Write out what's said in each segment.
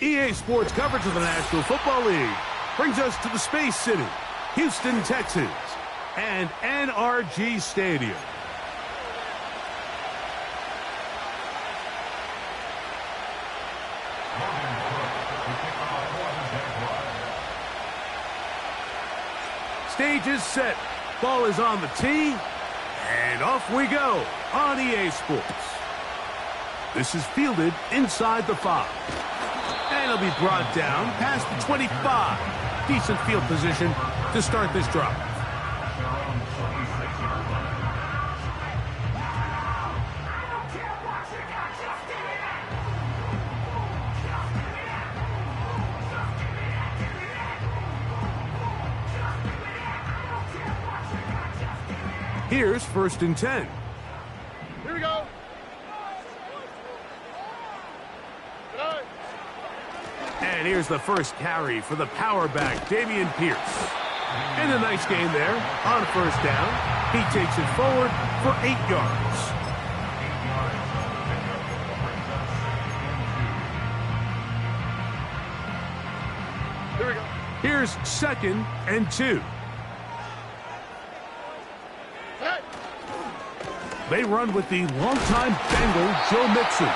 EA Sports coverage of the National Football League brings us to the Space City, Houston, Texas, and NRG Stadium. Stage is set. Ball is on the tee. And off we go on EA Sports. This is fielded inside the 5. And it'll be brought down past the 25. Decent field position to start this drive. Here's 1st and 10. Here we go. And here's the first carry for the power back, Dameon Pierce. And a nice gain there on 1st down. He takes it forward for 8 yards. Here we go. Here's 2nd and 2. They run with the longtime Bengal, Joe Mixon.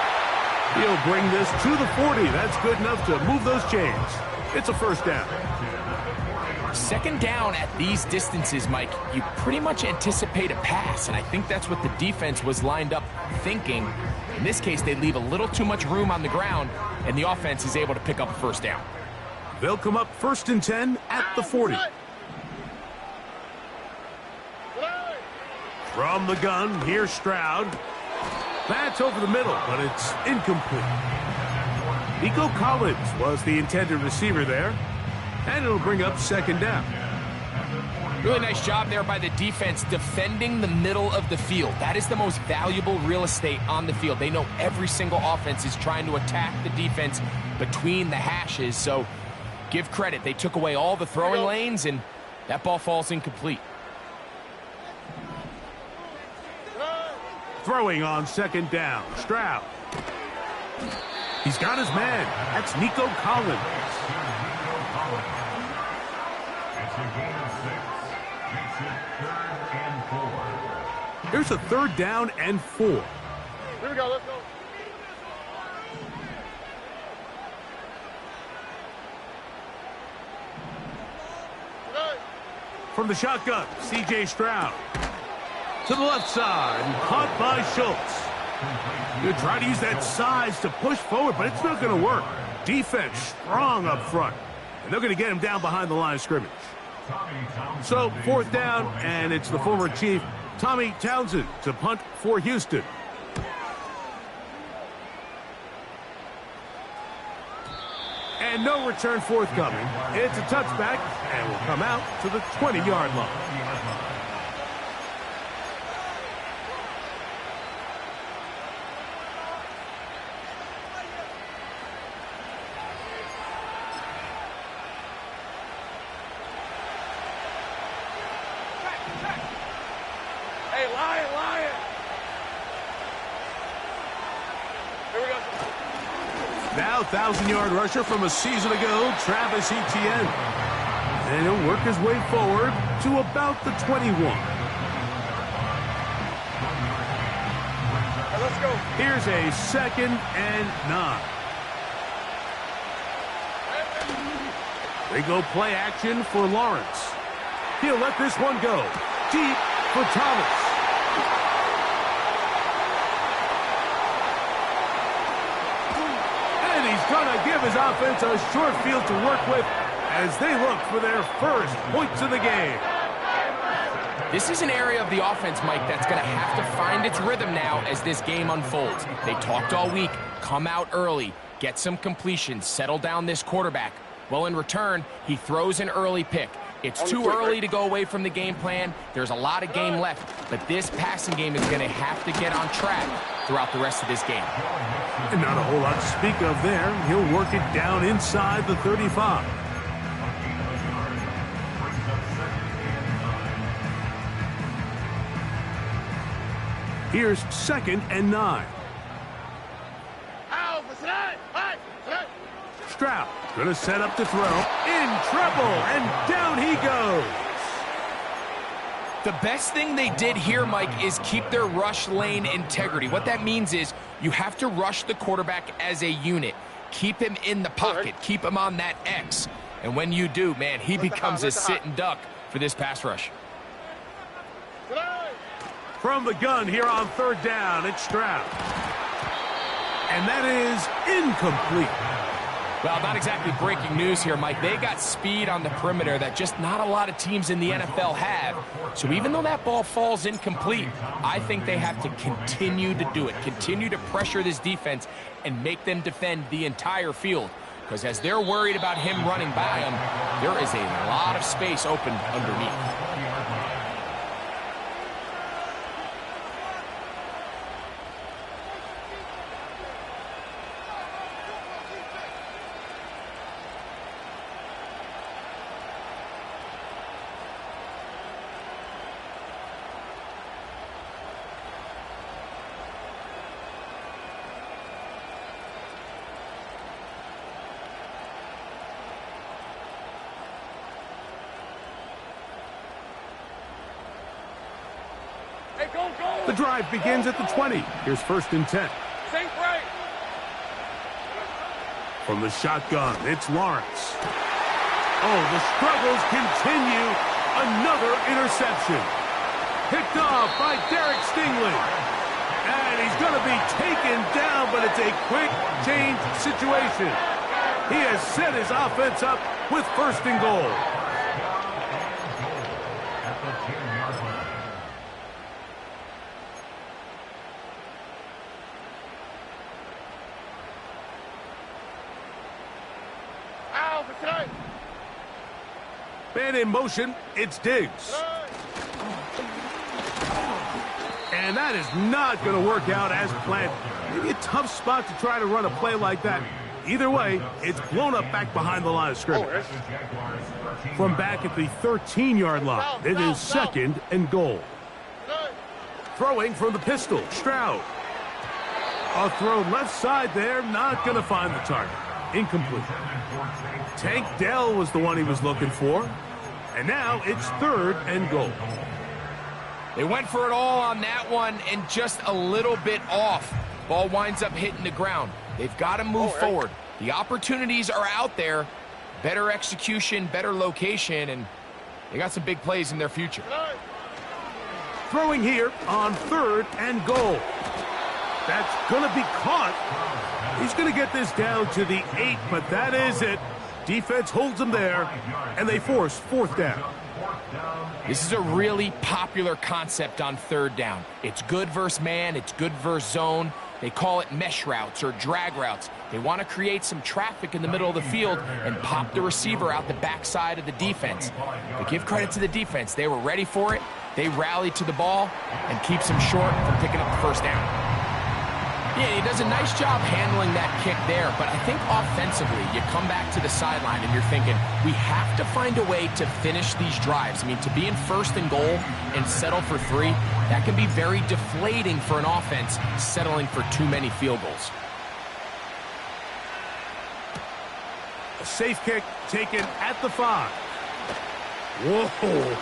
He'll bring this to the 40. That's good enough to move those chains. It's a 1st down. 2nd down at these distances, Mike, you pretty much anticipate a pass, and I think that's what the defense was lined up thinking. In this case, they leave a little too much room on the ground, and the offense is able to pick up a 1st down. They'll come up 1st and 10 at the 40. From the gun, here's Stroud. That's over the middle, but it's incomplete. Nico Collins was the intended receiver there, and it'll bring up 2nd down. Really nice job there by the defense defending the middle of the field. That is the most valuable real estate on the field. They know every single offense is trying to attack the defense between the hashes, so give credit. They took away all the throwing lanes, and that ball falls incomplete. Throwing on 2nd down, Stroud. He's got his man. That's Nico Collins. Here's a 3rd down and 4. Here we go, let's go. From the shotgun, C.J. Stroud. To the left side, and caught by Schultz. You're trying to use that size to push forward, but it's not going to work. Defense strong up front, and they're going to get him down behind the line of scrimmage. So 4th down, and it's the former Chief, Tommy Townsend, to punt for Houston. And no return forthcoming. It's a touchback, and will come out to the 20-yard line. Now 1,000-yard rusher from a season ago, Travis Etienne. And he'll work his way forward to about the 21. Let's go. Here's a 2nd and 9. They go play action for Lawrence. He'll let this one go. Deep for Thomas. Going to give his offense a short field to work with as they look for their first points of the game. This is an area of the offense, Mike, that's going to have to find its rhythm now as this game unfolds. They talked all week, come out early, get some completions, settle down this quarterback. Well, in return, he throws an early pick. It's too early to go away from the game plan. There's a lot of game left, but this passing game is going to have to get on track throughout the rest of this game. And not a whole lot to speak of there. He'll work it down inside the 35. Here's 2nd and 9. Stroud gonna set up to throw. In trouble, and down he goes. The best thing they did here, Mike, is keep their rush lane integrity. What that means is you have to rush the quarterback as a unit. Keep him in the pocket. Keep him on that X. And when you do, man, he becomes a sit and duck for this pass rush. From the gun here on third down, it's Stroud. And that is incomplete. Well, not exactly breaking news here, Mike. They got speed on the perimeter that just not a lot of teams in the NFL have. So even though that ball falls incomplete, I think they have to continue to do it. Continue to pressure this defense and make them defend the entire field. Because as they're worried about him running by them, there is a lot of space open underneath. The drive begins at the 20. Here's 1st and 10. From the shotgun, it's Lawrence. Oh, the struggles continue. Another interception. Picked off by Derek Stingley. And he's going to be taken down, but it's a quick change situation. He has set his offense up with 1st and goal. Man in motion, it's Diggs. And that is not going to work out as planned. Maybe a tough spot to try to run a play like that. Either way, it's blown up back behind the line of scrimmage. From back at the 13-yard line, it is 2nd and goal. Throwing from the pistol, Stroud. A throw left side there, not going to find the target. Incomplete. Tank Dell was the one he was looking for. And now it's 3rd and goal. They went for it all on that one and just a little bit off. Ball winds up hitting the ground. They've got to move forward. The opportunities are out there. Better execution, better location, and they got some big plays in their future. Throwing here on 3rd and goal. That's going to be caught. He's going to get this down to the 8, but that is it. Defense holds him there, and they force 4th down. This is a really popular concept on 3rd down. It's good versus man. It's good versus zone. They call it mesh routes or drag routes. They want to create some traffic in the middle of the field and pop the receiver out the backside of the defense. But give credit to the defense. They were ready for it. They rallied to the ball and keeps him short from picking up the 1st down. Yeah, he does a nice job handling that kick there, but I think offensively, you come back to the sideline and you're thinking, we have to find a way to finish these drives. I mean, to be in 1st and goal and settle for 3, that can be very deflating for an offense settling for too many field goals. A safe kick taken at the 5. Whoa.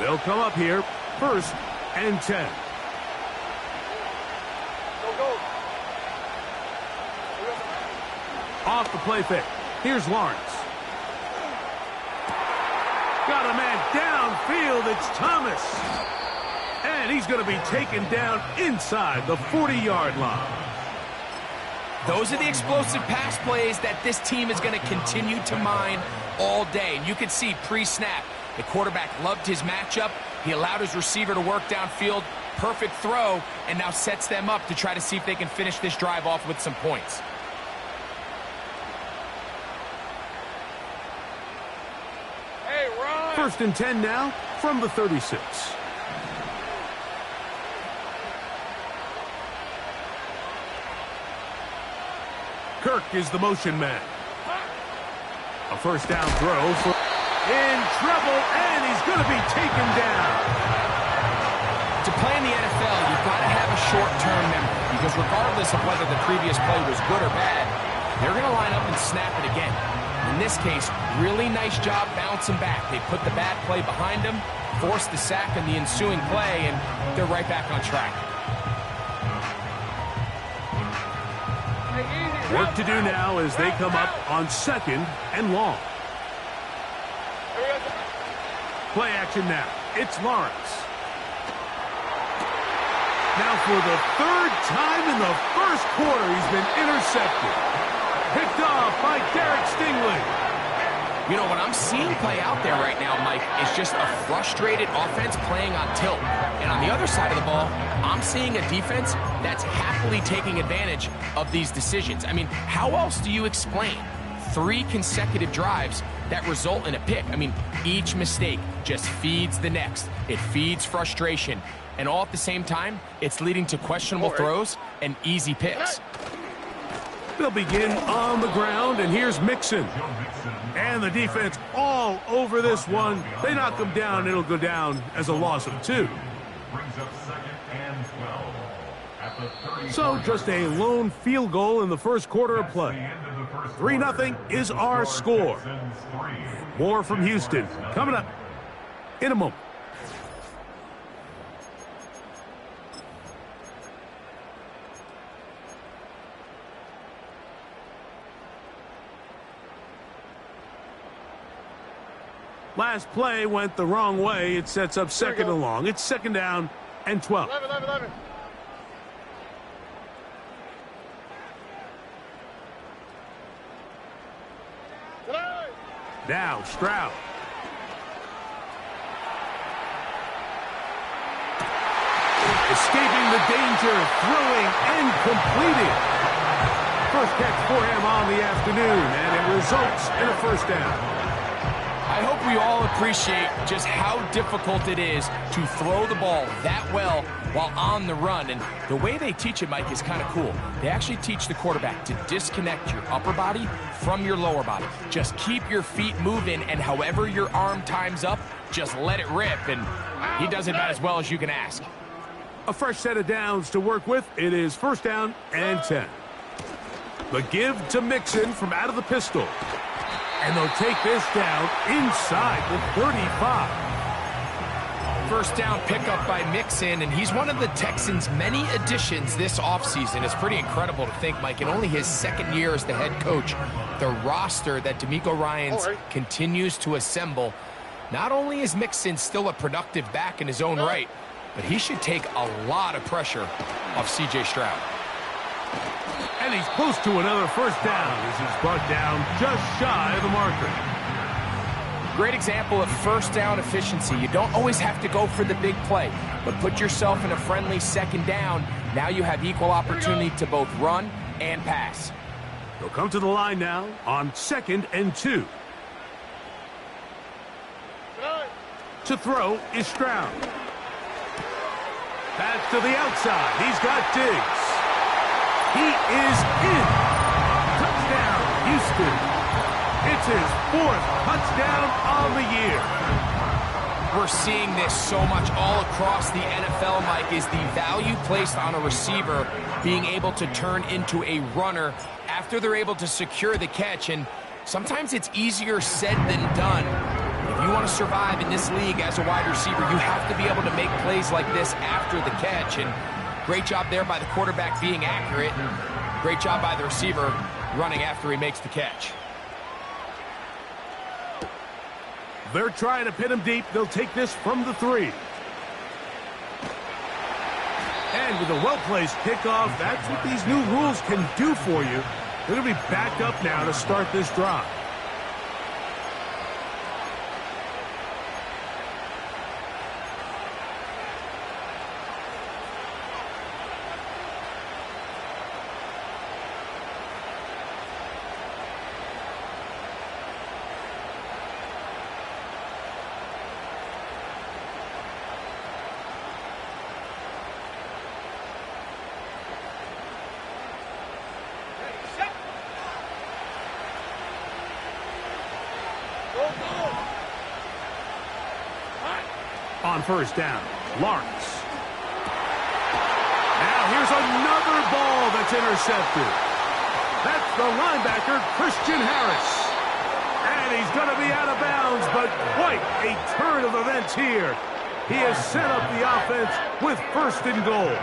They'll come up here, 1st and 10. Off the play fake. Here's Lawrence. Got a man downfield. It's Thomas. And he's going to be taken down inside the 40-yard line. Those are the explosive pass plays that this team is going to continue to mine all day. And you can see pre-snap, the quarterback loved his matchup. He allowed his receiver to work downfield. Perfect throw, and now sets them up to try to see if they can finish this drive off with some points. First and 10 now from the 36. Kirk is the motion man. A first down throw for in trouble, and he's going to be taken down. To play in the NFL, you've got to have a short-term memory, because regardless of whether the previous play was good or bad, they're going to line up and snap it again. In this case, really nice job bouncing back. They put the bad play behind them, forced the sack in the ensuing play, and they're right back on track. Work to do now as they come up on second and long. Play action now. It's Lawrence. Now for the third time in the first quarter, he's been intercepted. Picked off by Derek Stingley. You know, what I'm seeing play out there right now, Mike, is just a frustrated offense playing on tilt. And on the other side of the ball, I'm seeing a defense that's happily taking advantage of these decisions. I mean, how else do you explain 3 consecutive drives that result in a pick? I mean, each mistake just feeds the next. It feeds frustration. And all at the same time, it's leading to questionable throws and easy picks. They'll begin on the ground, and here's Mixon. And the defense all over this one. They knock him down. It'll go down as a loss of 2. So just a lone field goal in the first quarter of play. 3-0 is our score. More from Houston coming up in a moment. Last play went the wrong way. It sets up second and long. It's second down and 12. 11. Now Stroud. Escaping the danger, throwing and completing. First catch for him on the afternoon, and it results in a first down. I hope we all appreciate just how difficult it is to throw the ball that well while on the run. And the way they teach it, Mike, is kind of cool. They actually teach the quarterback to disconnect your upper body from your lower body. Just keep your feet moving, and however your arm times up, just let it rip. And he does it about as well as you can ask. A fresh set of downs to work with. It is first down and 10. The give to Mixon from out of the pistol. And they'll take this down inside the 35. First down pickup by Mixon, and he's one of the Texans' many additions this offseason. It's pretty incredible to think, Mike, in only his second year as the head coach, the roster that DeMeco Ryans continues to assemble. Not only is Mixon still a productive back in his own right, but he should take a lot of pressure off C.J. Stroud. And he's close to another first down as he's brought down just shy of the marker. Great example of first down efficiency. You don't always have to go for the big play, but put yourself in a friendly second down. Now you have equal opportunity to both run and pass. They'll come to the line now on second and 2. To throw is Stroud. Pass to the outside. He's got Diggs. He is in. Touchdown, Houston. It's his 4th touchdown on the year. We're seeing this so much all across the NFL, Mike, is the value placed on a receiver being able to turn into a runner after they're able to secure the catch. And sometimes it's easier said than done. If you want to survive in this league as a wide receiver, you have to be able to make plays like this after the catch. And great job there by the quarterback being accurate, and great job by the receiver running after he makes the catch. They're trying to pin him deep. They'll take this from the 3. And with a well-placed kickoff, that's what these new rules can do for you. They're going to be backed up now to start this drive. on first down. Lawrence. Now here's another ball that's intercepted. That's the linebacker, Christian Harris. And he's going to be out of bounds, but quite a turn of events here. He has set up the offense with first and goal.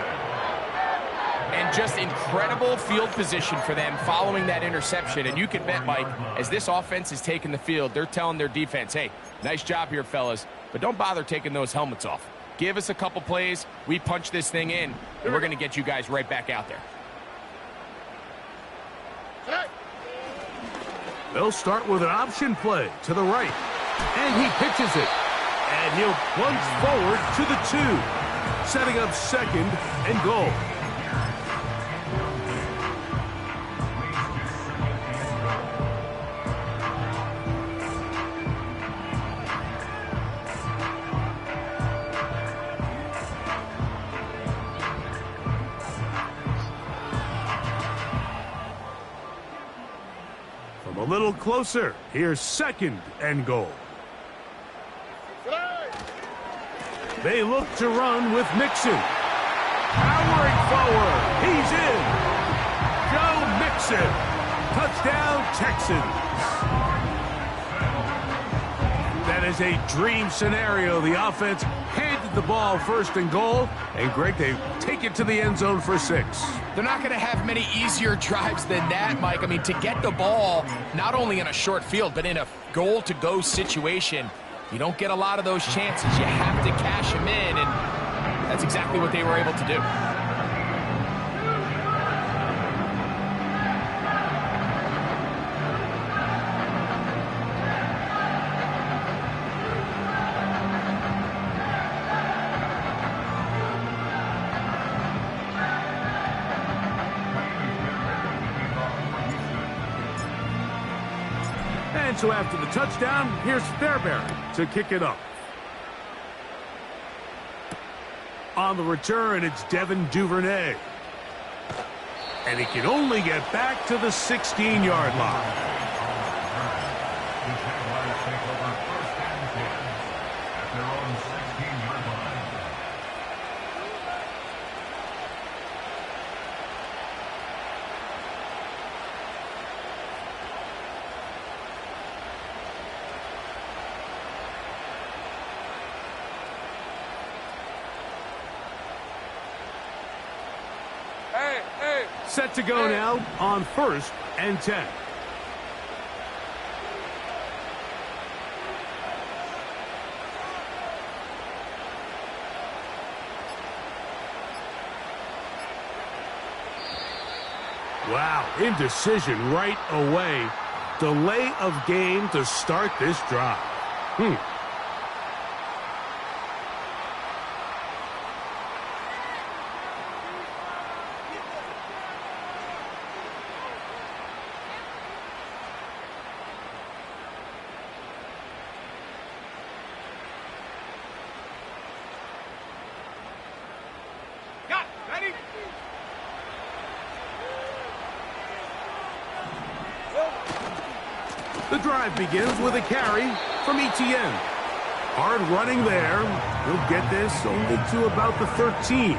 And just incredible field position for them following that interception. And you can bet, Mike, as this offense is taking the field, they're telling their defense, hey, nice job here, fellas, but don't bother taking those helmets off. Give us a couple plays, we punch this thing in, and we're going to get you guys right back out there. They'll start with an option play to the right. And he pitches it. And he'll plunge forward to the 2. Setting up second and goal. From a little closer, here's second and goal. They look to run with Mixon. Powering forward. He's in. Joe Mixon. Touchdown, Texans. That is a dream scenario. The offense handed the ball first and goal. And, Greg, they take it to the end zone for 6. They're not going to have many easier drives than that, Mike. I mean, to get the ball, not only in a short field, but in a goal-to-go situation, you don't get a lot of those chances. You have to cash them in, and that's exactly what they were able to do. And so after the touchdown, here's Fairbairn to kick it up. On the return, it's Devin Duvernay. And he can only get back to the 16-yard line. Set to go now on first and 10. Wow, indecision right away. Delay of game to start this drive. The drive begins with a carry from Etienne. Hard running there. He'll get this only to about the 13.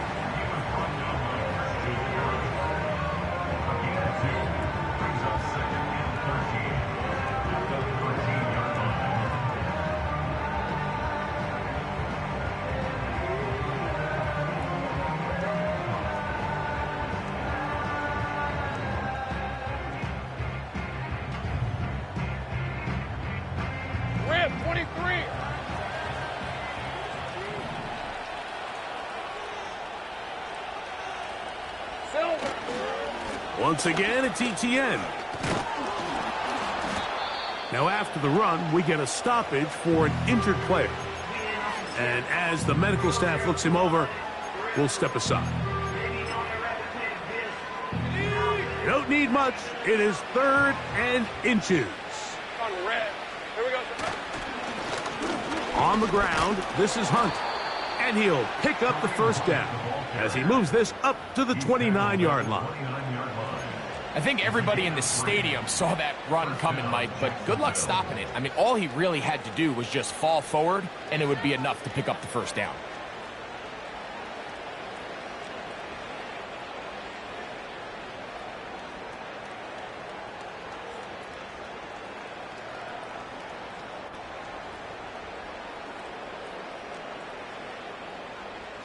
Once again, it's Etienne. Now after the run, we get a stoppage for an injured player. And as the medical staff looks him over, we'll step aside. You don't need much. It is 3rd and inches. On the ground, this is Hunt. And he'll pick up the first down as he moves this up to the 29-yard line. I think everybody in the stadium saw that run coming, Mike, but good luck stopping it. I mean, all he really had to do was just fall forward, and it would be enough to pick up the first down.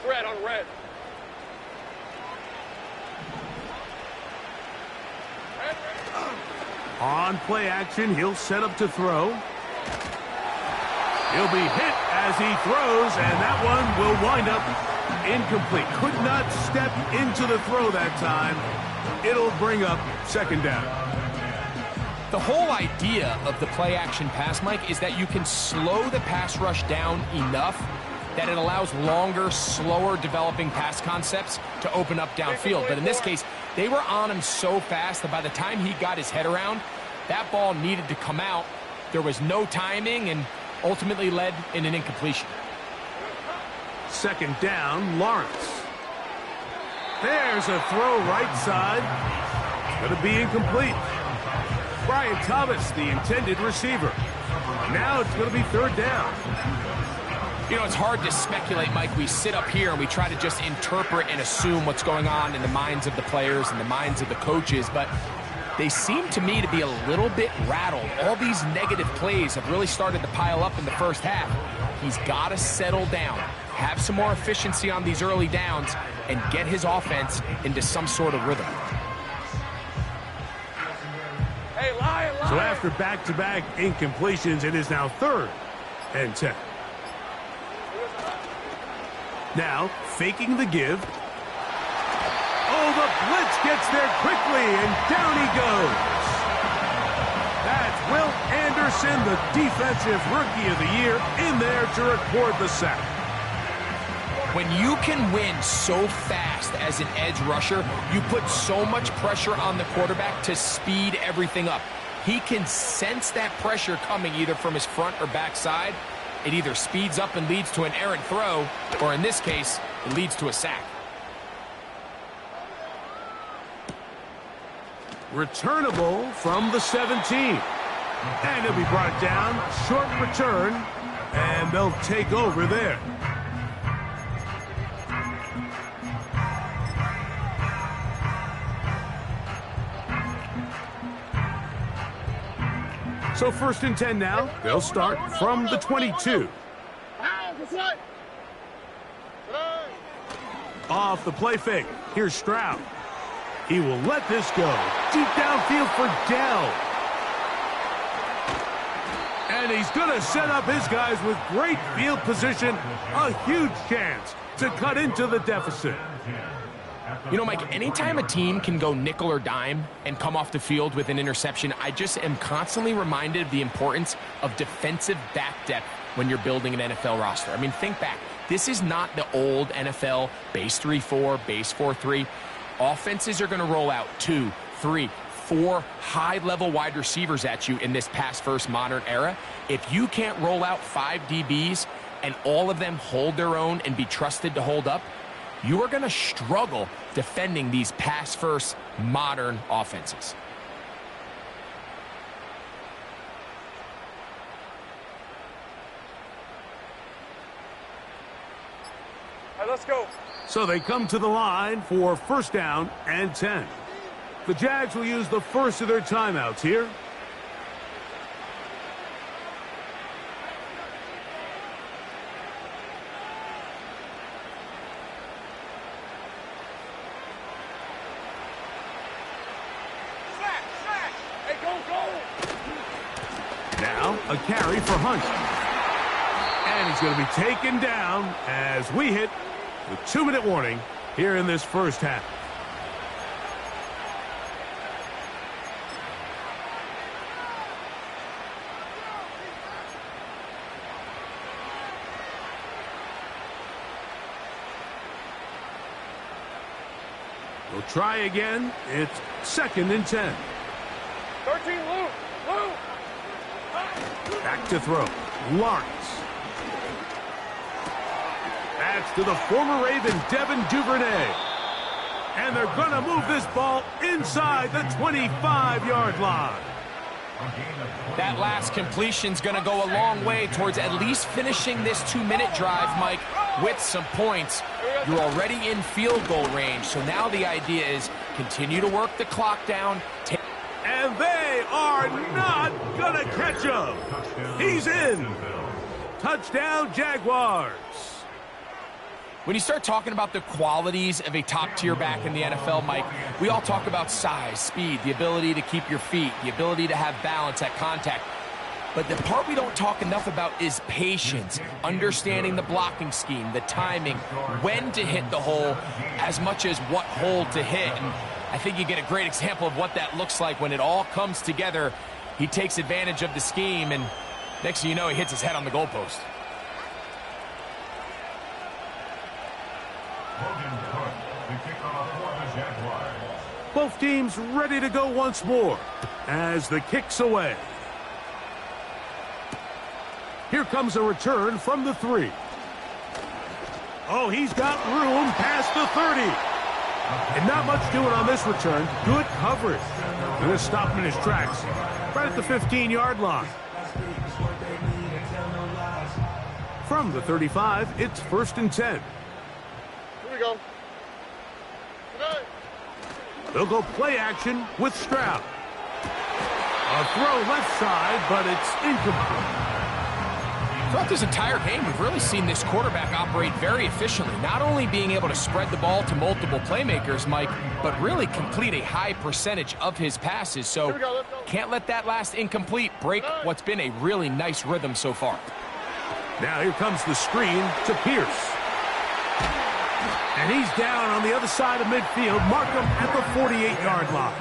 Red on red. On play action, he'll set up to throw. He'll be hit as he throws, and that one will wind up incomplete. Could not step into the throw that time. It'll bring up second down. The whole idea of the play action pass, Mike, is that you can slow the pass rush down enough that it allows longer, slower developing pass concepts to open up downfield. But in this case, they were on him so fast that by the time he got his head around, that ball needed to come out. There was no timing and ultimately led in an incompletion. Second down, Lawrence. There's a throw right side. It's going to be incomplete. Brian Thomas, the intended receiver. Now it's going to be third down. You know, it's hard to speculate, Mike. We sit up here and we try to just interpret and assume what's going on in the minds of the players and the minds of the coaches, but they seem to me to be a little bit rattled. All these negative plays have really started to pile up in the first half. He's got to settle down, have some more efficiency on these early downs, and get his offense into some sort of rhythm. Hey, Lion. So after back-to-back incompletions, it is now 3rd and 10. Now, faking the give. Oh, the blitz gets there quickly, and down he goes. That's Will Anderson, the Defensive Rookie of the Year, in there to record the sack. When you can win so fast as an edge rusher, you put so much pressure on the quarterback to speed everything up. He can sense that pressure coming either from his front or back side. It either speeds up and leads to an errant throw, or in this case, it leads to a sack. Returnable from the 17. And he'll be brought down. Short return, and they'll take over there. So 1st and 10 now. They'll start from the 22. Off the play fake. Here's Stroud. He will let this go. Deep downfield for Dell. And he's going to set up his guys with great field position. A huge chance to cut into the deficit. You know, Mike, anytime a team can go nickel or dime and come off the field with an interception, I just am constantly reminded of the importance of defensive back depth when you're building an NFL roster. I mean, think back. This is not the old NFL base 3-4, base 4-3. Offenses are going to roll out 2, 3, 4 high-level wide receivers at you in this pass-first modern era. If you can't roll out 5 DBs and all of them hold their own and be trusted to hold up, you are going to struggle defending these pass-first modern offenses. All right, let's go. So they come to the line for 1st down and 10. The Jags will use the first of their timeouts here. Now a carry for Hunt. And he's going to be taken down as we hit the 2-minute warning here in this first half. We'll try again. It's 2nd and 10. 13, Lou. Back to throw. Lawrence. That's to the former Raven, Devin Duvernay. And they're going to move this ball inside the 25-yard line. That last completion's going to go a long way towards at least finishing this 2-minute drive, Mike, with some points. You're already in field goal range, so now the idea is continue to work the clock down. And they are not going to catch him. He's in. Touchdown, Jaguars. When you start talking about the qualities of a top-tier back in the NFL, Mike, we all talk about size, speed, the ability to keep your feet, the ability to have balance at contact. But the part we don't talk enough about is patience, understanding the blocking scheme, the timing, when to hit the hole, as much as what hole to hit. And I think you get a great example of what that looks like when it all comes together. He takes advantage of the scheme, and next thing you know, he hits his head on the goalpost. Both teams ready to go once more as the kick's away. Here comes a return from the 3. Oh, he's got room past the 30. And not much doing on this return. Good coverage. Going to stop him in his tracks right at the 15-yard line. From the 35, it's 1st and 10. Here we go. They'll go play action with Stroud. A throw left side, but it's incomplete. Throughout this entire game, we've really seen this quarterback operate very efficiently, not only being able to spread the ball to multiple playmakers, Mike, but really complete a high percentage of his passes. So can't let that last incomplete break what's been a really nice rhythm so far. Now here comes the screen to Pierce. And he's down on the other side of midfield. Mark him at the 48-yard line.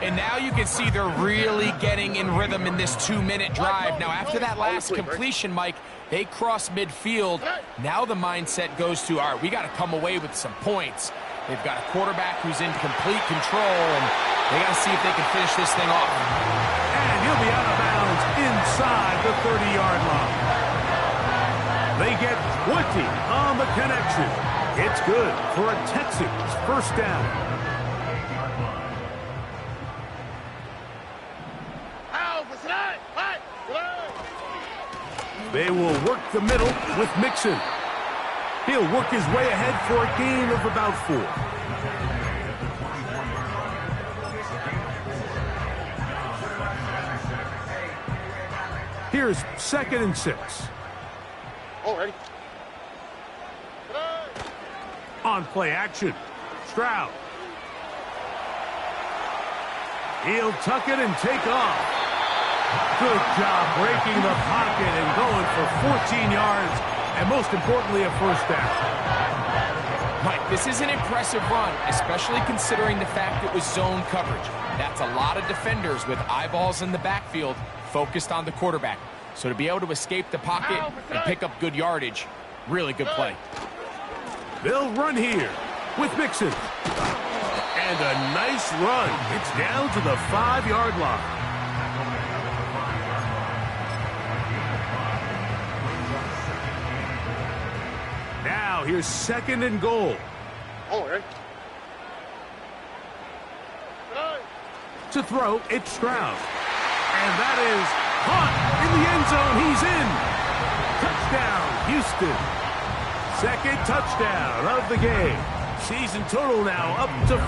And now you can see they're really getting in rhythm in this 2-minute drive. Now, after that last completion, Mike, they cross midfield. Now the mindset goes to, all right, we got to come away with some points. They've got a quarterback who's in complete control, and they got to see if they can finish this thing off. And he'll be out of bounds inside the 30-yard line. They get 20 on the connection. It's good for a Texans first down. They will work the middle with Mixon. He'll work his way ahead for a gain of about 4. Here's 2nd and 6. Already. On play action, Stroud. He'll tuck it and take off. Good job breaking the pocket and going for 14 yards, and most importantly, a first down. Mike, this is an impressive run, especially considering the fact it was zone coverage. That's a lot of defenders with eyeballs in the backfield focused on the quarterback. So to be able to escape the pocket and pick up good yardage, really good play. They'll run here with Mixon. And a nice run. It's down to the 5-yard line. Now here's 2nd and goal. Already. To throw, it's Stroud. And that is caught in the end zone. He's in. Touchdown, Houston. 2nd touchdown of the game. Season total now up to 5.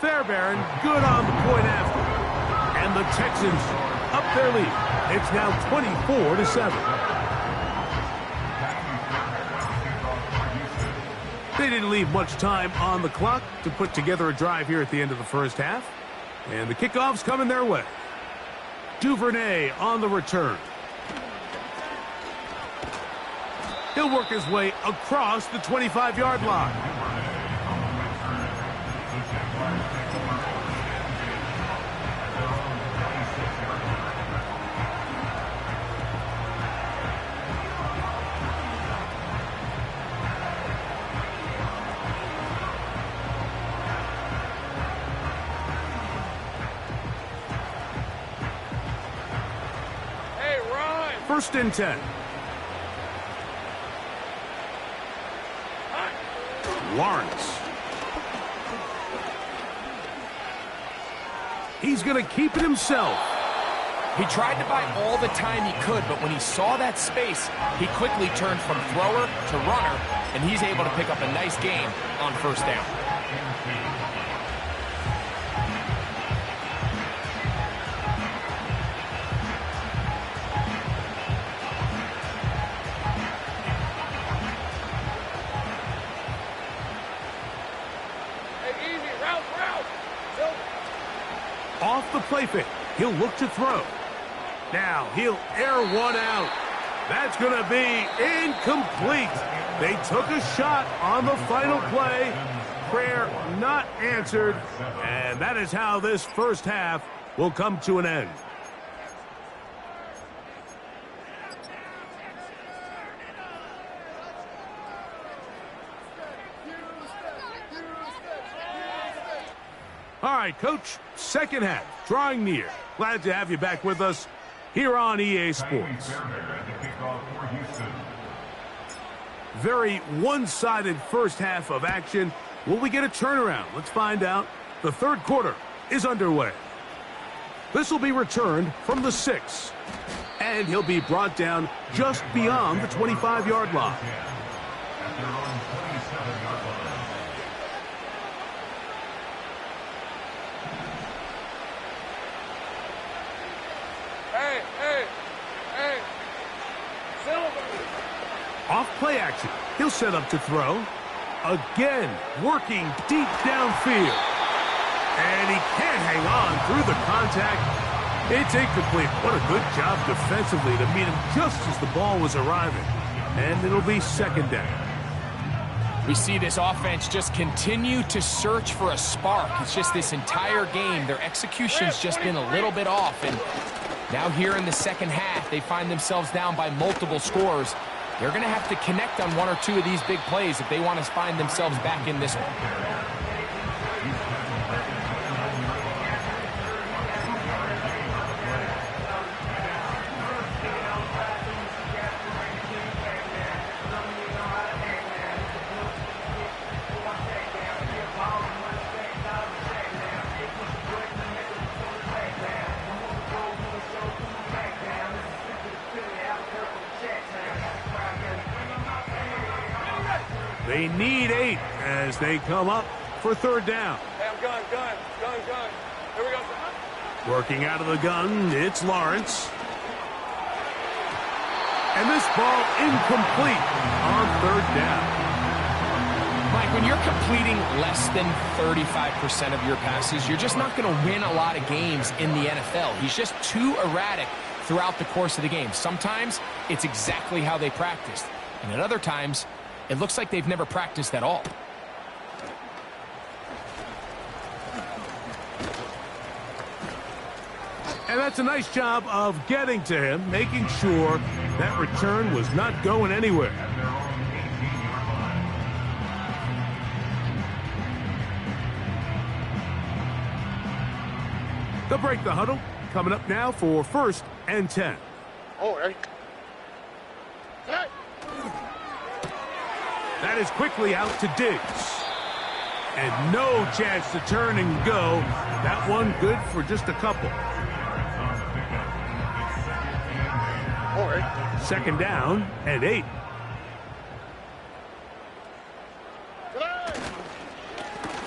Fairbairn good on the point after. And the Texans up their lead. It's now 24-7. They didn't leave much time on the clock to put together a drive here at the end of the first half. And the kickoff's coming their way. Duvernay on the return. He'll work his way across the 25-yard line. Hey, Ryan! 1st and 10. Lawrence. He's going to keep it himself. He tried to buy all the time he could, but when he saw that space, he quickly turned from thrower to runner, and he's able to pick up a nice gain on first down. Hey, easy. Route. Off the play fake. He'll look to throw. Now he'll air one out. That's going to be incomplete. They took a shot on the final play. Prayer not answered. And that is how this first half will come to an end. All right, Coach, second half, drawing near. Glad to have you back with us here on EA Sports. Very one-sided first half of action. Will we get a turnaround? Let's find out. The third quarter is underway. This will be returned from the 6. And he'll be brought down just beyond the 25-yard line. Hey. Off play action. He'll set up to throw. Again, working deep downfield. And he can't hang on through the contact. It's incomplete. What a good job defensively to meet him just as the ball was arriving. And it'll be second down. We see this offense just continue to search for a spark. It's just this entire game, their execution's just been a little bit off. And now here in the second half, they find themselves down by multiple scores. They're going to have to connect on one or two of these big plays if they want to find themselves back in this one. They need 8 as they come up for third down. Hey, I'm gun. Here we go. Working out of the gun, it's Lawrence. And this ball incomplete on third down. Mike, when you're completing less than 35% of your passes, you're just not going to win a lot of games in the NFL. He's just too erratic throughout the course of the game. Sometimes it's exactly how they practiced. And at other times, it looks like they've never practiced at all. And that's a nice job of getting to him, making sure that return was not going anywhere. They'll break the huddle. Coming up now for 1st and 10. Oh, ready. Hey. That is quickly out to Diggs. And no chance to turn and go. That one good for just a couple. All right. Second down and 8.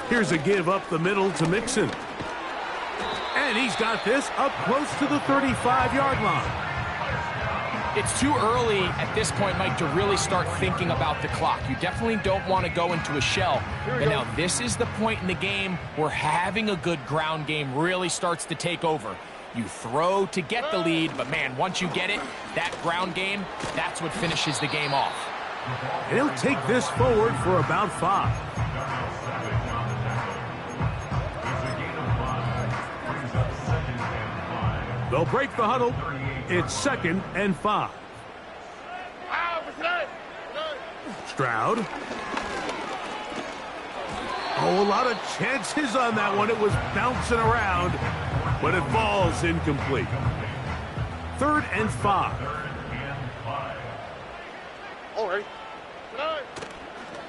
Here's a give up the middle to Mixon. And he's got this up close to the 35-yard line. It's too early at this point, Mike, to really start thinking about the clock. You definitely don't want to go into a shell. And now this is the point in the game where having a good ground game really starts to take over. You throw to get the lead, but man, once you get it, that ground game, that's what finishes the game off. And he'll take this forward for about 5. They'll break the huddle. It's 2nd and 5. Stroud. Oh, a lot of chances on that one. It was bouncing around, but it falls incomplete. 3rd and 5. All right.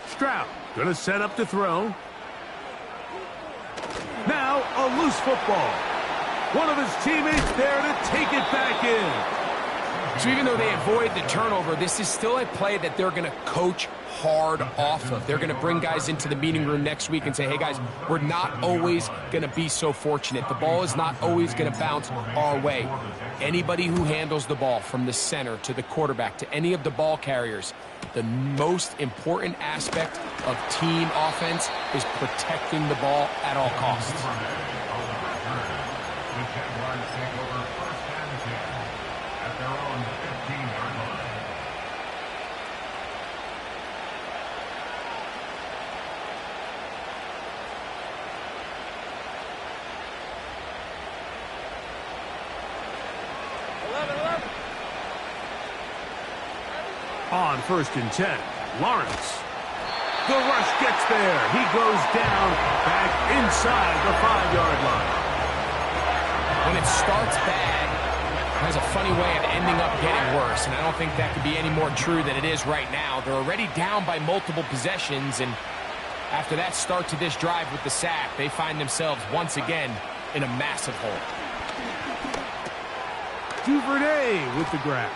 Stroud going to set up to throw. Now a loose football. One of his teammates there to take it back in. So even though they avoid the turnover, this is still a play that they're going to coach hard off of. They're going to bring guys into the meeting room next week and say, hey, guys, we're not always going to be so fortunate. The ball is not always going to bounce our way. Anybody who handles the ball from the center to the quarterback to any of the ball carriers, the most important aspect of team offense is protecting the ball at all costs. On 1st and 10, Lawrence. The rush gets there. He goes down back inside the 5-yard line. When it starts bad, it has a funny way of ending up getting worse, and I don't think that could be any more true than it is right now. They're already down by multiple possessions, and after that start to this drive with the sack, they find themselves once again in a massive hole. Duvernay with the grab.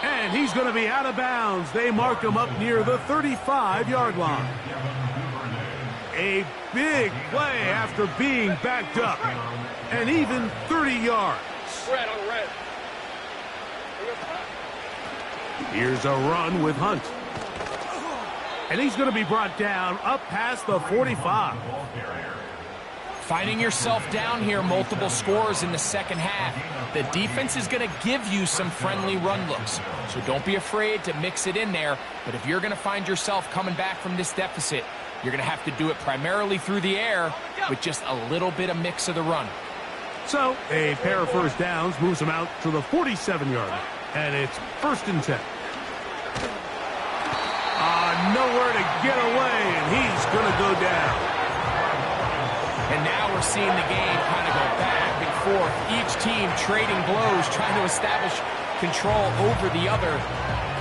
And he's going to be out of bounds. They mark him up near the 35-yard line. A big play after being backed up. And even 30 yards. Red on red. Here's a run with Hunt. And he's going to be brought down up past the 45. Finding yourself down here, multiple scores in the second half. The defense is going to give you some friendly run looks, so don't be afraid to mix it in there. But if you're going to find yourself coming back from this deficit, you're going to have to do it primarily through the air with just a little bit of mix of the run. So a pair of first downs moves him out to the 47-yard line, and it's 1st and 10. Nowhere to get away, and he's going to go down. And now we're seeing the game kind of go back and forth. Each team trading blows, trying to establish control over the other.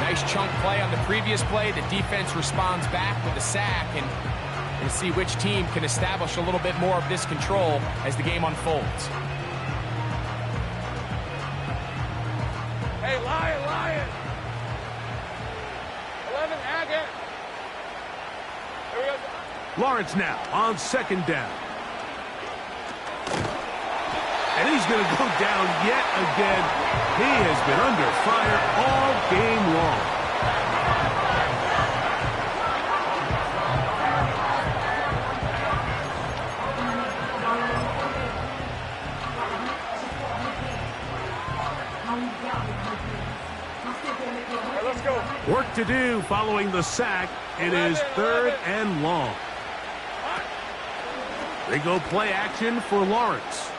Nice chunk play on the previous play. The defense responds back with a sack, and we'll see which team can establish a little bit more of this control as the game unfolds. Hey, Lion! 11, Agate. Here we go. Lawrence now on 2nd down. And he's going to go down yet again. He has been under fire all game long. Right, let's go. Work to do following the sack. It is 3rd and long. They go play action for Lawrence.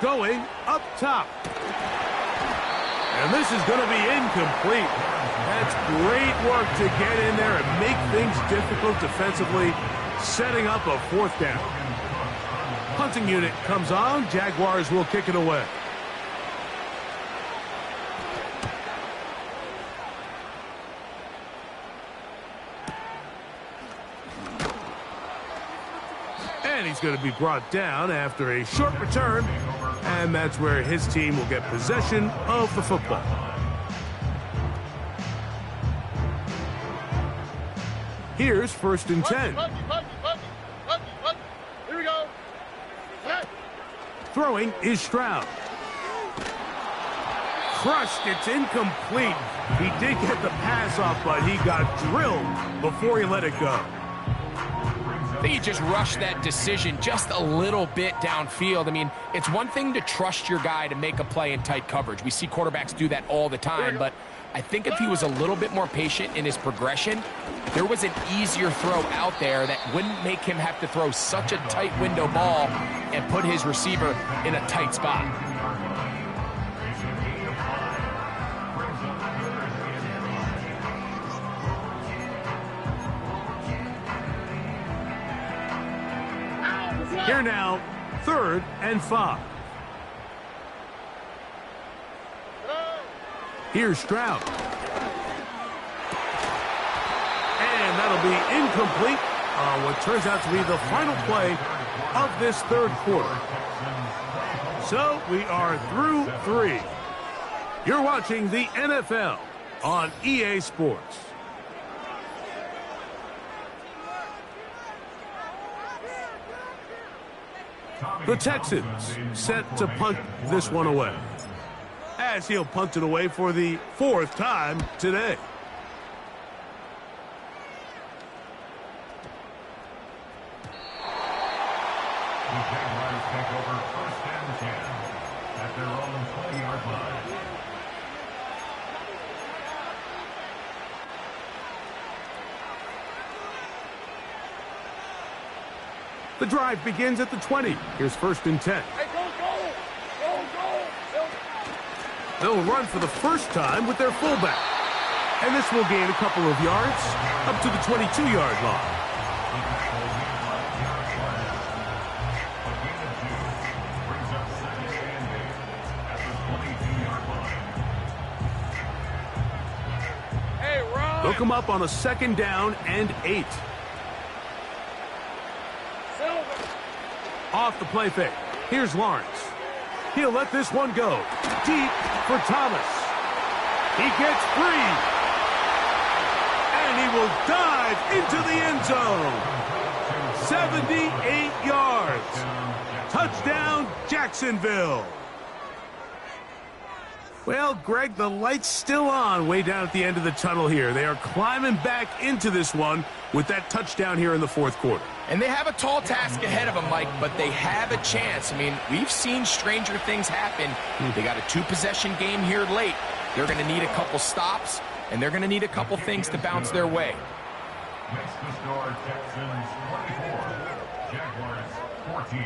Going up top. And this is going to be incomplete. That's great work to get in there and make things difficult defensively, setting up a 4th down. Punting unit comes on. Jaguars will kick it away. And he's going to be brought down after a short return. And that's where his team will get possession of the football. Here's 1st and 10. Here we go. Throwing is Stroud. Crushed. It's incomplete. He did get the pass off, but he got drilled before he let it go. I think he just rushed that decision just a little bit downfield. I mean, it's one thing to trust your guy to make a play in tight coverage. We see quarterbacks do that all the time, but I think if he was a little bit more patient in his progression, there was an easier throw out there that wouldn't make him have to throw such a tight window ball and put his receiver in a tight spot. Here now, 3rd and 5. Here's Stroud. will be incomplete on what turns out to be the final play of this third quarter. So we are through 3. You're watching the NFL on EA Sports. The Texans set to punt this one away, as he'll punt it away for the 4th time today. The Jaguars take over 1st and 10 at their own 20-yard line. The drive begins at the 20. Here's 1st and 10. Hey, go! They'll run for the first time with their fullback. And this will gain a couple of yards up to the 22-yard line. Hey, run! They'll come up on a 2nd down and 8. Off the play fake. Here's Lawrence. He'll let this one go. Deep for Thomas. He gets free. And he will dive into the end zone. 78 yards. Touchdown, Jacksonville. Well, Greg, the light's still on way down at the end of the tunnel here. They are climbing back into this one with that touchdown here in the 4th quarter. And they have a tall task ahead of them, Mike, but they have a chance. I mean, we've seen stranger things happen. They got a 2-possession game here late. They're going to need a couple stops, and they're going to need a couple things to bounce their way. Makes the score Texans 24, Jaguars 14.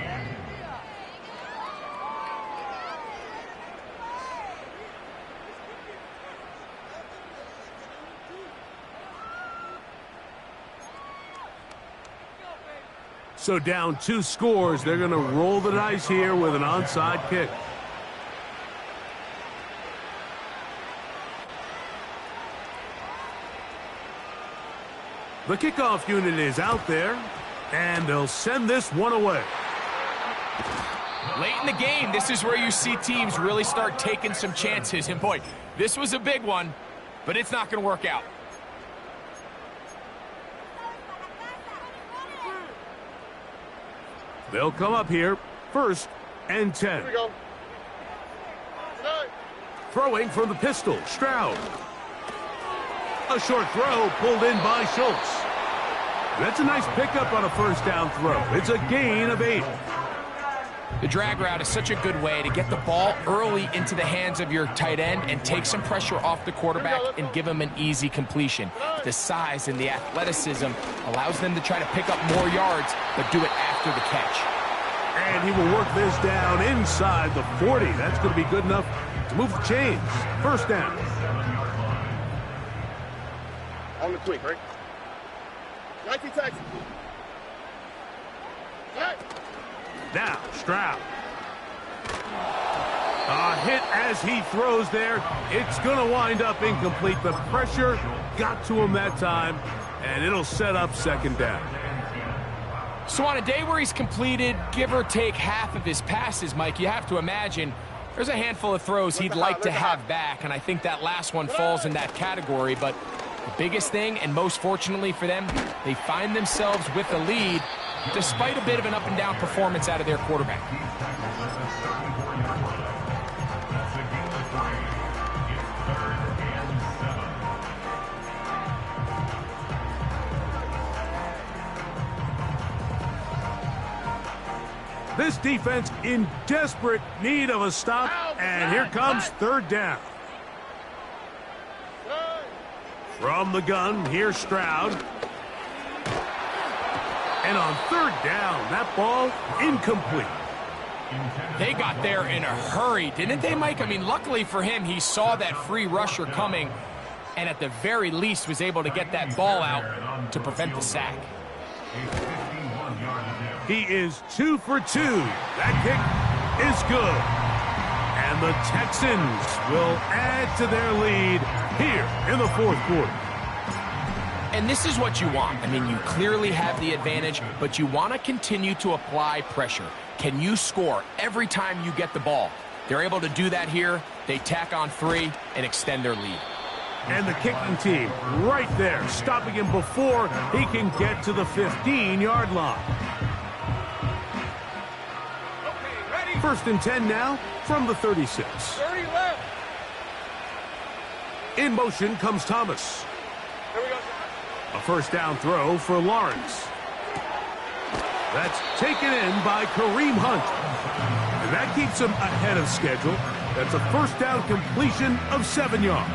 So down 2 scores, they're going to roll the dice here with an onside kick. The kickoff unit is out there, and they'll send this one away. Late in the game, this is where you see teams really start taking some chances. And boy, this was a big one, but it's not going to work out. They'll come up here, 1st and 10. Here we go. Throwing from the pistol, Stroud. A short throw pulled in by Schultz. That's a nice pickup on a 1st down throw. It's a gain of 8. The drag route is such a good way to get the ball early into the hands of your tight end and take some pressure off the quarterback and give him an easy completion. The size and the athleticism allows them to try to pick up more yards, but do it after the catch. And he will work this down inside the 40. That's going to be good enough to move the chains. 1st down. On the quick, right? 19 Texans. Hey! Now, Stroud. A hit as he throws there. It's going to wind up incomplete. The pressure got to him that time, and it'll set up 2nd down. So on a day where he's completed, give or take half of his passes, Mike, you have to imagine there's a handful of throws he'd like to have back, and I think that last one falls in that category. But the biggest thing, and most fortunately for them, they find themselves with a lead despite a bit of an up-and-down performance out of their quarterback. This defense in desperate need of a stop, and here comes 3rd down. From the gun, here's Stroud. And on 3rd down, that ball incomplete. They got there in a hurry, didn't they, Mike? I mean, luckily for him, he saw that free rusher coming and at the very least was able to get that ball out to prevent the sack. He is 2 for 2. That kick is good. And the Texans will add to their lead here in the 4th quarter. And this is what you want. I mean, you clearly have the advantage, but you want to continue to apply pressure. Can you score every time you get the ball? They're able to do that here. They tack on 3 and extend their lead. And the kicking team right there, stopping him before he can get to the 15-yard line. First and 10 now from the 36. 30 left. In motion comes Thomas. Here we go. A first down throw for Lawrence. That's taken in by Kareem Hunt. And that keeps him ahead of schedule. That's a first down completion of 7 yards.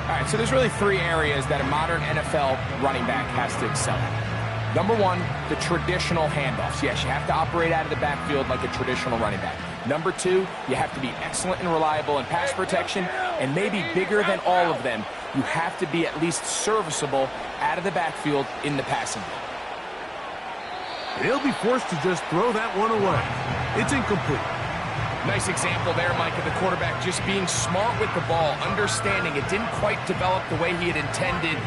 All right, so there's really 3 areas that a modern NFL running back has to excel at. Number 1, the traditional handoffs. Yes, you have to operate out of the backfield like a traditional running back. Number 2, you have to be excellent and reliable in pass protection, and maybe bigger than all of them, you have to be at least serviceable out of the backfield in the passing game. He'll be forced to just throw that one away. It's incomplete. Nice example there, Mike, of the quarterback just being smart with the ball, understanding it didn't quite develop the way he had intended.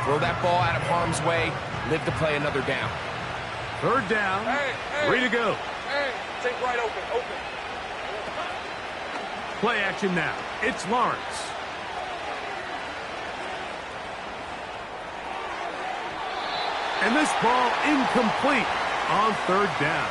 Throw that ball out of harm's way, live to play another down. Third down, 3 to go. Hey, take right open. Play action now. It's Lawrence. And this ball incomplete on third down.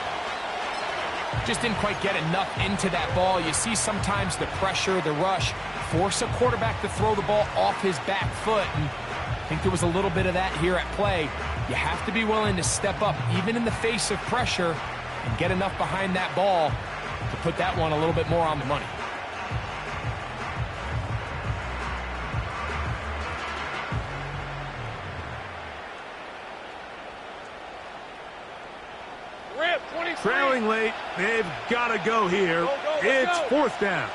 Just didn't quite get enough into that ball. You see sometimes the pressure, the rush, force a quarterback to throw the ball off his back foot. And I think there was a little bit of that here at play. You have to be willing to step up, even in the face of pressure, and get enough behind that ball to put that one a little bit more on the money. Trailing late, they've got to go here. It's fourth down.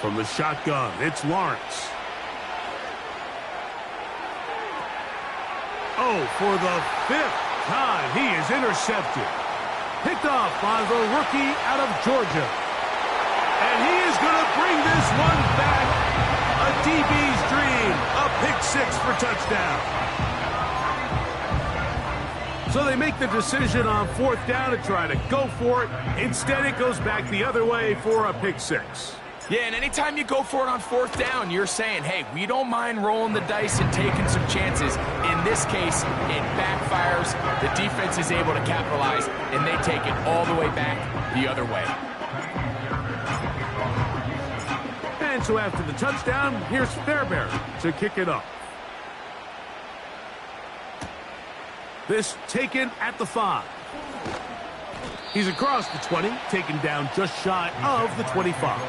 From the shotgun, it's Lawrence. Oh, for the 5th time, he is intercepted. Picked off by the rookie out of Georgia. And he is going to bring this one back. A DB's dream, a pick 6 for touchdown. So they make the decision on fourth down to try to go for it. Instead, it goes back the other way for a pick 6. Yeah, and anytime you go for it on fourth down, you're saying, hey, we don't mind rolling the dice and taking some chances. In this case, it backfires. The defense is able to capitalize, and they take it all the way back the other way. And so after the touchdown, here's Fairbairn to kick it up. This taken at the 5. He's across the 20, taken down just shy of the 25.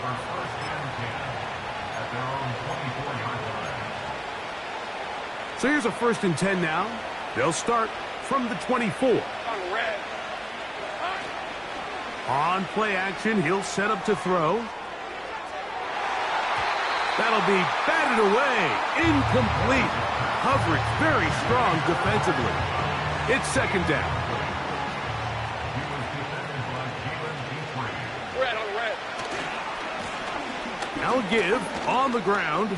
So here's a first and 10 now. They'll start from the 24. On play action, he'll set up to throw. That'll be batted away. Incomplete. Coverage very strong defensively. It's second down. Now give on the ground.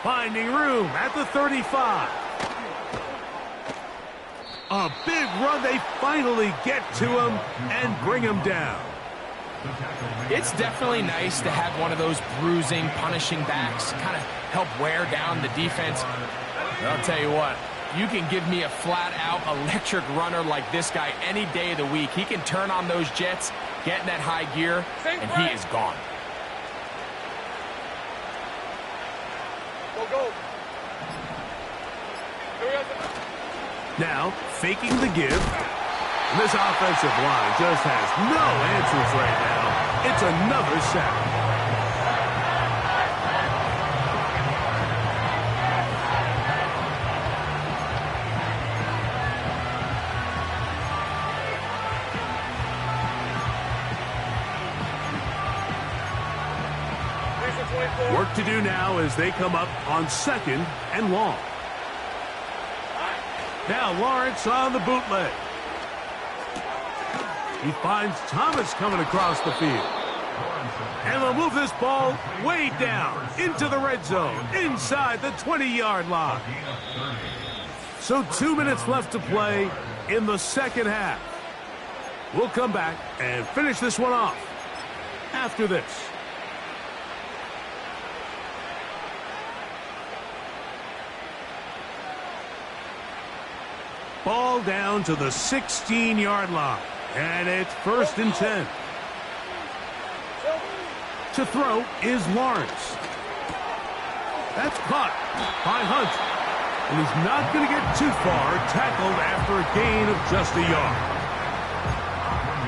Finding room at the 35. A big run. They finally get to him and bring him down. It's definitely nice to have one of those bruising, punishing backs kind of help wear down the defense. And I'll tell you what, you can give me a flat-out electric runner like this guy any day of the week. He can turn on those jets, get in that high gear, and he is gone. Go. Now, faking the give. And this offensive line just has no answers right now. It's another sack. Work to do now as they come up on second and long. Now Lawrence on the bootleg. He finds Thomas coming across the field. And they'll move this ball way down into the red zone, inside the 20-yard line. So 2 minutes left to play in the second half. We'll come back and finish this one off after this. Ball down to the 16-yard line, and it's 1st and 10. To throw is Lawrence. That's caught by Hunt. And he's not going to get too far, tackled after a gain of just a yard.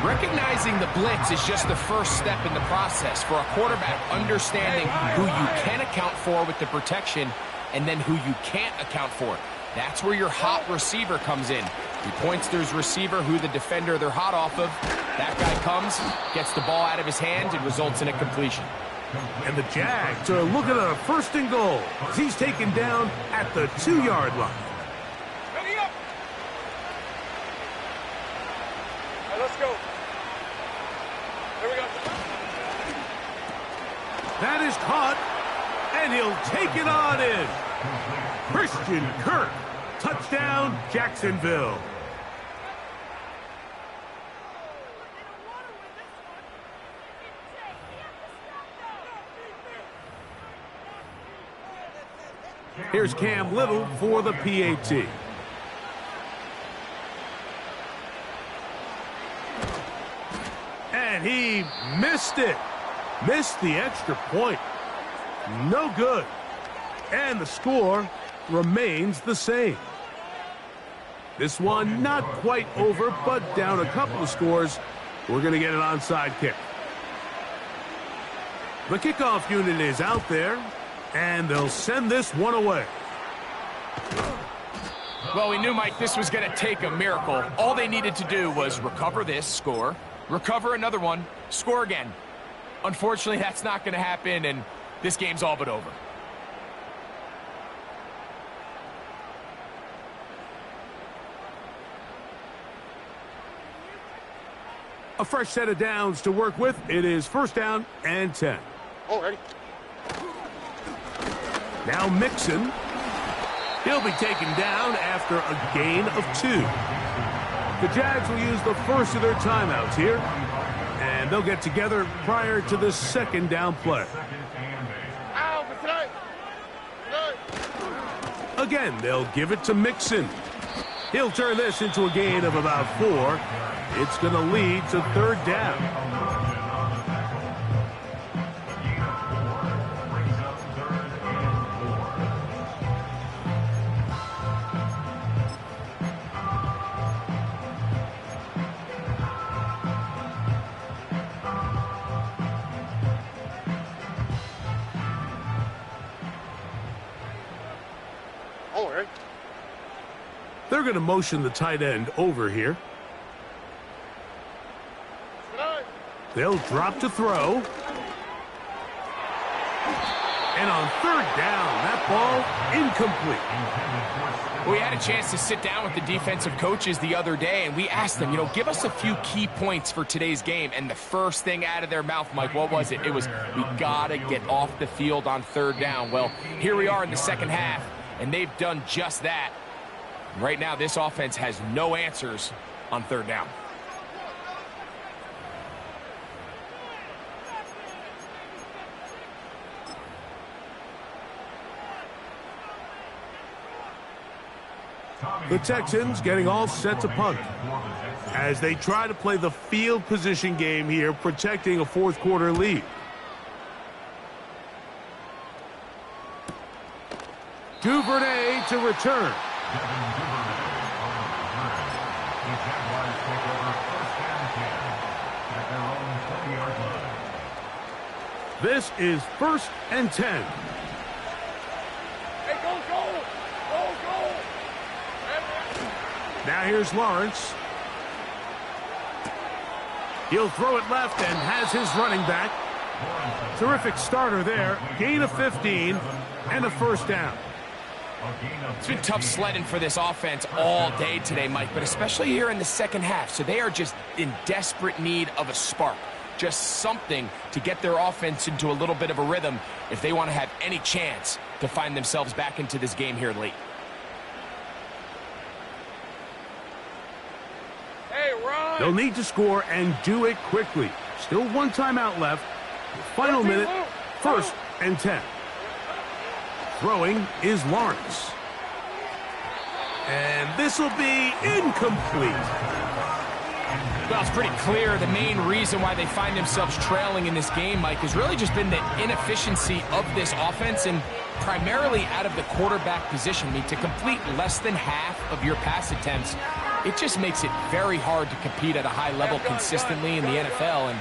Recognizing the blitz is just the first step in the process for a quarterback, understanding who you can account for with the protection and then who you can't account for. That's where your hot receiver comes in. He points to his receiver, who the defender they're hot off of. That guy comes, gets the ball out of his hand, and results in a completion. And the Jags are looking at a 1st and goal as he's taken down at the 2-yard line. Ready up. All right, let's go. Here we go. That is caught, and he'll take it on in. Christian Kirk, touchdown Jacksonville. Here's Cam Little for the PAT. And he missed it. Missed the extra point. No good. And the score remains the same. This one not quite over, but down a couple of scores. We're going to get an onside kick. The kickoff unit is out there, and they'll send this one away. Well, we knew, Mike, this was going to take a miracle. All they needed to do was recover this, score, recover another one, score again. Unfortunately, that's not going to happen, and this game's all but over. A fresh set of downs to work with. It is 1st down and 10. Already. Now Mixon. He'll be taken down after a gain of 2. The Jags will use the first of their timeouts here, and they'll get together prior to the 2nd down play. Again, they'll give it to Mixon. He'll turn this into a gain of about 4. It's going to lead to 3rd down. They're going to motion the tight end over here. They'll drop to throw. And on 3rd down, that ball incomplete. We had a chance to sit down with the defensive coaches the other day, and we asked them, give us a few key points for today's game. And the first thing out of their mouth, Mike, what was it? It was, we got to get off the field on 3rd down. Well, here we are in the second half, and they've done just that. Right now, this offense has no answers on 3rd down. The Texans getting all set to punt as they try to play the field position game here, protecting a 4th quarter lead. Duvernay to return. This is 1st and 10. Hey, go, go! Go, go! Now here's Lawrence. He'll throw it left and has his running back. Terrific starter there. Gain of 15 and a 1st down. It's been tough sledding for this offense all day today, Mike, but especially here in the second half. So they are just in desperate need of a spark. just something to get their offense into a little bit of a rhythm if they want to have any chance to find themselves back into this game here late. Hey, run! They'll need to score and do it quickly. Still one timeout left. Final minute, 1st and 10. Throwing is Lawrence. And this will be incomplete. Well, it's pretty clear the main reason why they find themselves trailing in this game, Mike, has really just been the inefficiency of this offense and primarily out of the quarterback position. I mean, to complete less than half of your pass attempts, it just makes it very hard to compete at a high level consistently in the NFL. And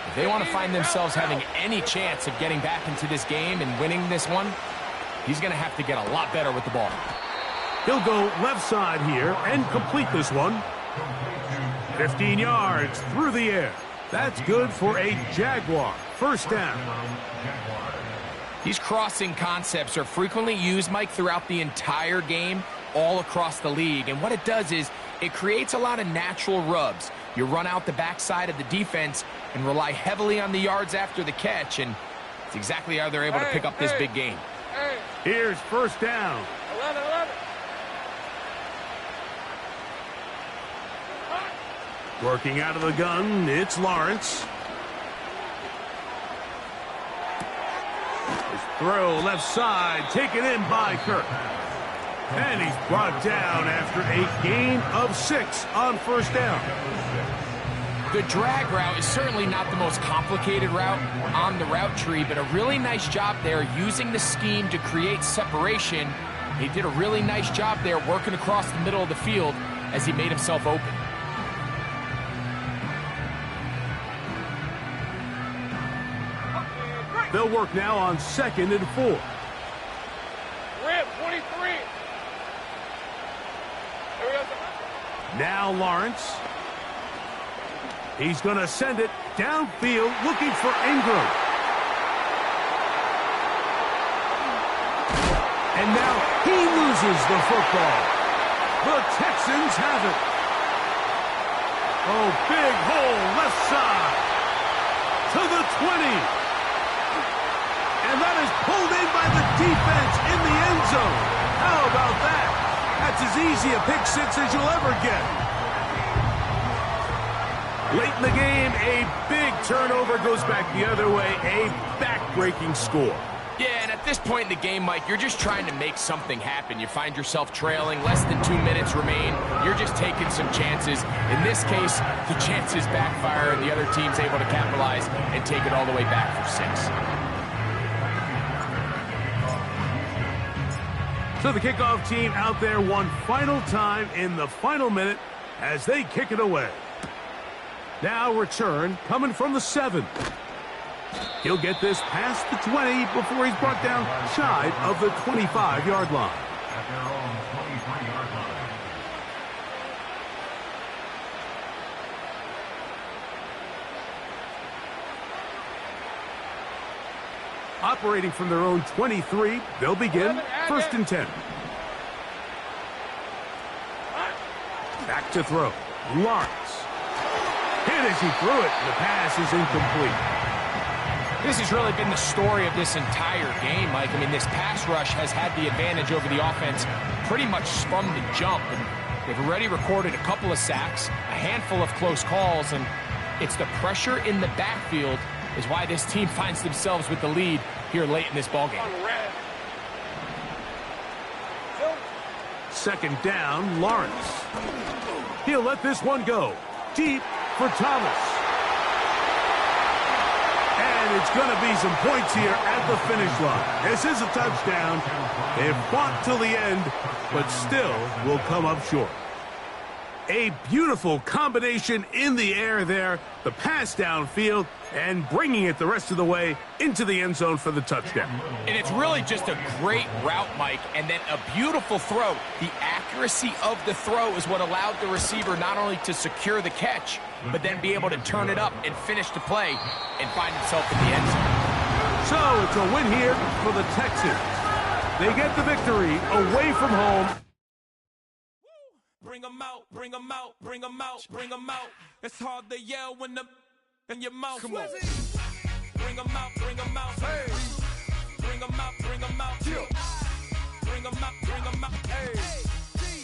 if they want to find themselves having any chance of getting back into this game and winning this one, he's going to have to get a lot better with the ball. He'll go left side here and complete this one. 15 yards through the air. That's good for a Jaguar. 1st down. These crossing concepts are frequently used, Mike, throughout the entire game, all across the league. And what it does is it creates a lot of natural rubs. You run out the backside of the defense and rely heavily on the yards after the catch, and it's exactly how they're able to pick up this big game. Here's 1st down. 11. Working out of the gun, it's Lawrence. His throw left side, taken in by Kirk. And he's brought down after a gain of 6 on 1st down. The drag route is certainly not the most complicated route on the route tree, but a really nice job there using the scheme to create separation. He did a really nice job there working across the middle of the field as he made himself open. They'll work now on 2nd and 4. Rip, 23. Now Lawrence. He's going to send it downfield looking for Ingram. And now he loses the football. The Texans have it. Oh, big hole left side to the 20. And that is pulled in by the defense in the end zone. How about that? That's as easy a pick six as you'll ever get. Late in the game, a big turnover goes back the other way. A back-breaking score. Yeah, and at this point in the game, Mike, you're just trying to make something happen. You find yourself trailing, less than 2 minutes remain. You're just taking some chances. In this case, the chances backfire, and the other team's able to capitalize and take it all the way back for 6. So the kickoff team out there one final time in the final minute as they kick it away. Now return coming from the 7. He'll get this past the 20 before he's brought down shy of the 25-yard line. At their own 23-yard line. Operating from their own 23, they'll begin 1st and 10. Back to throw. Lawrence. Hit as he threw it. The pass is incomplete. This has really been the story of this entire game, Mike. I mean, this pass rush has had the advantage over the offense pretty much from the jump. And they've already recorded a couple of sacks, a handful of close calls, and it's the pressure in the backfield is why this team finds themselves with the lead here late in this ballgame. 2nd down, Lawrence. He'll let this one go. Deep for Thomas. And it's going to be some points here at the finish line. This is a touchdown. They've fought till the end, but still will come up short. A beautiful combination in the air there. The pass downfield and bringing it the rest of the way into the end zone for the touchdown. And it's really just a great route, Mike, and then a beautiful throw. The accuracy of the throw is what allowed the receiver not only to secure the catch, but then be able to turn it up and finish the play and find himself in the end zone. So it's a win here for the Texans. They get the victory away from home. Bring 'em out, bring 'em out, bring 'em out, bring 'em out. It's hard to yell when the in your mouth. Come on. Bring 'em out, bring 'em out. Hey. Bring 'em out, bring 'em out. Yeah. Bring 'em out, bring 'em out. Hey.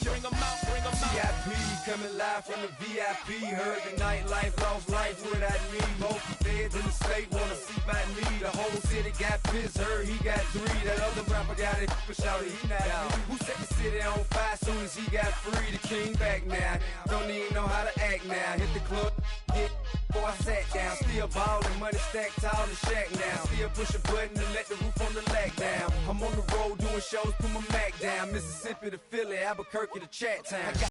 Bring 'em out, bring 'em out. VIP coming live from the VIP. Heard the nightlife, lost life without me. Most feds in the state wanna see by me. The whole city got pissed, heard he got 3. That other rapper got it, but shouted he not out. Who set the city on fire soon as he got free? The king back now. Don't even know how to act now. Hit the club, get before I sat down. Still ballin', money stacked tall in the shack now. Still push a button to let the roof on the lag down. I'm on the road doing shows, put my Mac down. Mississippi to Philly, Albuquerque to Chat Town.